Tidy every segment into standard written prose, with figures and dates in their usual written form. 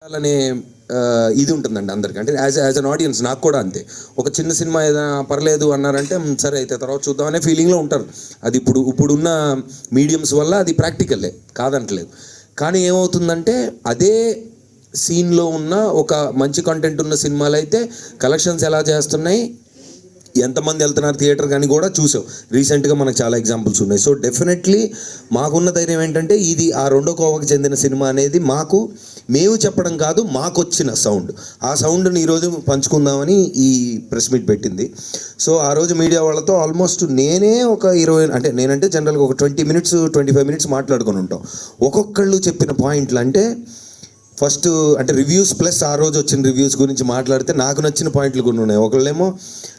అనే ఇది ఉంటుందండి అందరికీ. అంటే యాజ్ అన్ ఆడియన్స్ నాకు కూడా అంతే. ఒక చిన్న సినిమా ఏదైనా పర్లేదు అన్నారంటే సరే అయితే తర్వాత చూద్దాం అనే ఫీలింగ్లో ఉంటారు. అది ఇప్పుడున్న మీడియంస్ వల్ల అది ప్రాక్టికల్లే, కాదంటలేదు. కానీ ఏమవుతుందంటే అదే సీన్లో ఉన్న ఒక మంచి కంటెంట్ ఉన్న సినిమాలు అయితే కలెక్షన్స్ ఎలా చేస్తున్నాయి, ఎంతమంది వెళ్తున్నారు థియేటర్ కానీ కూడా చూసాం. రీసెంట్గా మనకు చాలా ఎగ్జాంపుల్స్ ఉన్నాయి. సో డెఫినెట్లీ మాకున్న ధైర్యం ఏంటంటే ఇది ఆ రెండో కోవకు చెందిన సినిమా అనేది మేము చెప్పడం కాదు, మాకు వచ్చిన సౌండ్. ఆ సౌండ్ని ఈరోజు పంచుకుందామని ఈ ప్రెస్ మీట్ పెట్టింది. సో ఆ రోజు మీడియా వాళ్ళతో ఆల్మోస్ట్ నేనే ఒక 20 అంటే నేనంటే జనరల్గా ఒక 20 minutes 25 minutes మాట్లాడుకొని ఉంటాం. ఒక్కొక్కళ్ళు చెప్పిన పాయింట్లు అంటే ఫస్ట్ అంటే రివ్యూస్ ప్లస్ ఆ రోజు వచ్చిన రివ్యూస్ గురించి మాట్లాడితే నాకు నచ్చిన పాయింట్లు కొన్ని ఉన్నాయి. ఒకళ్ళేమో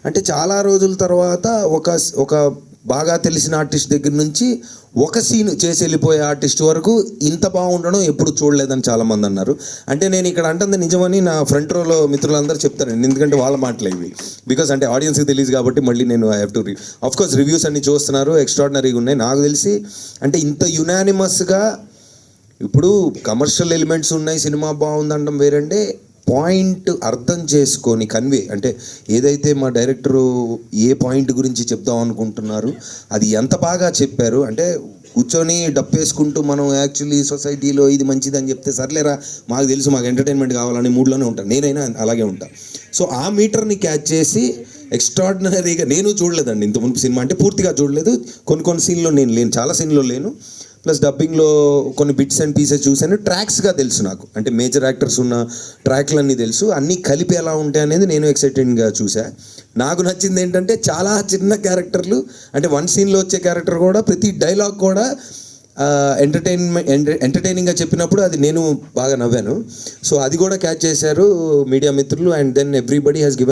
అంటే చాలా రోజుల తర్వాత ఒక బాగా తెలిసిన ఆర్టిస్ట్ దగ్గర నుంచి ఒక సీన్ చేసి వెళ్ళిపోయే ఆర్టిస్ట్ వరకు ఇంత బాగుండడం ఎప్పుడు చూడలేదని చాలామంది అన్నారు. అంటే నేను ఇక్కడ అంటుంది నిజమని నా ఫ్రంట్ రోలో మిత్రులందరూ చెప్తారండి, ఎందుకంటే వాళ్ళ మాటలు ఇవి. బికాస్ అంటే ఆడియన్స్కి తెలియదు కాబట్టి మళ్ళీ నేను I have to of course reviews అన్ని చూస్తున్నారు, ఎక్స్ట్రాడినరీగా ఉన్నాయి. నాకు తెలిసి అంటే ఇంత యునానిమస్గా ఇప్పుడు కమర్షియల్ ఎలిమెంట్స్ ఉన్నాయి, సినిమా బాగుందనడం వేరంటే పాయింట్ అర్థం చేసుకొని కన్వే అంటే ఏదైతే మా డైరెక్టరు ఏ పాయింట్ గురించి చెప్దాం అనుకుంటున్నారు అది ఎంత బాగా చెప్పారు. అంటే కూర్చొని డప్పేసుకుంటూ మనం యాక్చువల్లీ సొసైటీలో ఇది మంచిదని చెప్తే సర్లేరా మాకు తెలుసు, మాకు ఎంటర్టైన్మెంట్ కావాలని మూడ్లోనే ఉంటాను, నేనైనా అలాగే ఉంటాను. సో ఆ మీటర్ని క్యాచ్ చేసి ఎక్స్ట్రాడినరీగా నేను చూడలేదండి ఇంతకుముందు సినిమా, అంటే పూర్తిగా చూడలేదు. కొన్ని సీన్లో నేను లేను, చాలా సీన్లో లేను. ప్లస్ డబ్బింగ్లో కొన్ని బిట్స్ అండ్ పీసెస్ చూశాను. ట్రాక్స్గా తెలుసు నాకు, అంటే మేజర్ యాక్టర్స్ ఉన్న ట్రాక్లన్నీ తెలుసు. అన్నీ కలిపి ఎలా ఉంటాయి అనేది నేను ఎక్సైటెడ్గా చూసా. నాకు నచ్చింది ఏంటంటే చాలా చిన్న క్యారెక్టర్లు, అంటే వన్ సీన్లో వచ్చే క్యారెక్టర్ కూడా ప్రతి డైలాగ్ కూడా ఎంటర్టైనింగ్గా చెప్పినప్పుడు అది నేను బాగా నవ్వాను. సో అది కూడా క్యాచ్ చేశారు మీడియా మిత్రులు. And then everybody has given